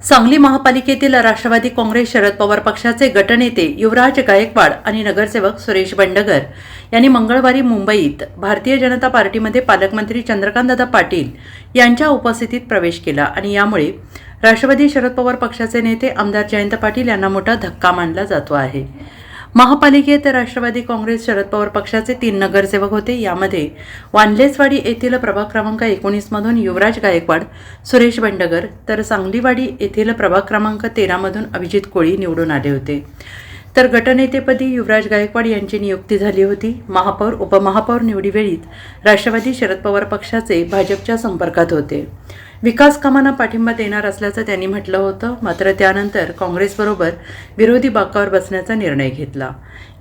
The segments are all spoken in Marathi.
सांगली महापालिकेतील राष्ट्रवादी काँग्रेस शरद पवार पक्षाचे गटनेते युवराज गायकवाड आणि नगरसेवक सुरेश बंडगर यांनी मंगळवारी मुंबईत भारतीय जनता पार्टीमध्ये पालकमंत्री चंद्रकांतदादा पाटील यांच्या उपस्थितीत प्रवेश केला आणि यामुळे राष्ट्रवादी शरद पवार पक्षाचे नेते आमदार जयंत पाटील यांना मोठा धक्का मानला जातो आहे। महापालिकेत राष्ट्रवादी काँग्रेस शरद पवार पक्षाचे 3 नगरसेवक होते। यामध्ये वानलेसवाडी येथील प्रभाग क्रमांक 19 मधून युवराज गायकवाड, सुरेश बंडगर तर सांगलीवाडी येथील प्रभाग क्रमांक 13 मधून अभिजित कोळी निवडून आले होते। तर गटनेतेपदी युवराज गायकवाड यांची नियुक्ती झाली होती। महापौर उपमहापौर निवडीवेळीच राष्ट्रवादी शरद पवार पक्षाचे भाजपच्या संपर्कात होते। विकास कामांना पाठिंबा देणार असल्याचं त्यांनी म्हटलं होतं। मात्र त्यानंतर काँग्रेसबरोबर विरोधी बाकावर बसण्याचा निर्णय घेतला।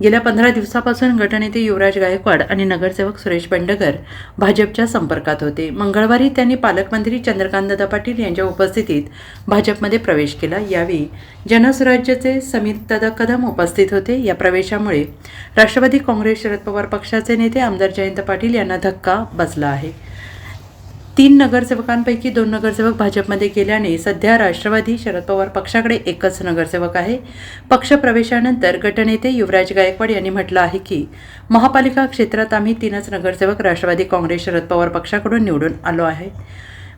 गेल्या 15 दिवसापासून गटनेते युवराज गायकवाड आणि नगरसेवक सुरेश बंडगर भाजपच्या संपर्कात होते। मंगळवारी त्यांनी पालकमंत्री चंद्रकांतदादा पाटील यांच्या उपस्थितीत भाजपमध्ये प्रवेश केला। यावेळी जनसुराज्याचे समितदादा कदम उपस्थित होते। या प्रवेशामुळे राष्ट्रवादी काँग्रेस शरद पवार पक्षाचे नेते आमदार जयंत पाटील यांना धक्का बसला आहे। 3 नगरसेवकांपैकी 2 नगरसेवक भाजपमध्ये गेल्याने सध्या राष्ट्रवादी शरद पवार पक्षाकडे एकच नगरसेवक आहे। पक्षप्रवेशानंतर गटनेते युवराज गायकवाड यांनी म्हटलं आहे की महापालिका क्षेत्रात आम्ही 3च नगरसेवक राष्ट्रवादी काँग्रेस शरद पवार पक्षाकडून निवडून आलो आहे।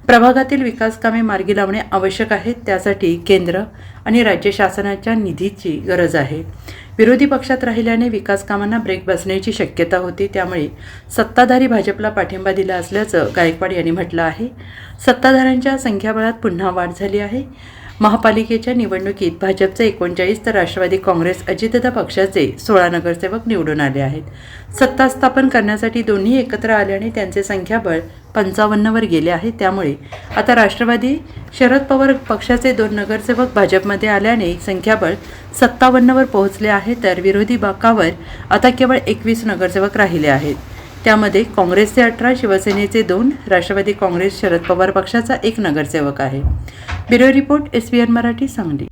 प्रभागातील विकास कामे मार्गी लावणे आवश्यक आहे। त्यासाठी केंद्र आणि राज्य शासनाच्या निधीची गरज आहे। विरोधी पक्षात राहिल्याने विकास कामांना ब्रेक बसण्याची शक्यता होती। त्यामुळे सत्ताधारी भाजपला पाठिंबा दिला असल्याचं गायकवाड यांनी म्हटलं आहे। सत्ताधाऱ्यांच्या संख्याबळात पुन्हा वाढ झाली आहे। महापालिकेच्या निवडणुकीत भाजपचे 39 तर राष्ट्रवादी काँग्रेस अजितदादा पक्षाचे 16 नगरसेवक निवडून आले आहेत। सत्ता स्थापन करण्यासाठी दोन्ही एकत्र आल्याने त्यांचे संख्याबळ 55 वर गेले आहे। त्यामुळे आता राष्ट्रवादी शरद पवार पक्षाचे 2 नगरसेवक भाजपमध्ये आल्याने संख्याबळ 57 वर पोहोचले आहे। तर विरोधी बाकावर आता केवळ 21 नगरसेवक राहिले आहेत। त्यामध्ये काँग्रेसचे 18, शिवसेनेचे 2, राष्ट्रवादी काँग्रेस शरद पवार पक्षाचा 1 नगरसेवक आहे। Bureau report SBN Marathi, Sangli.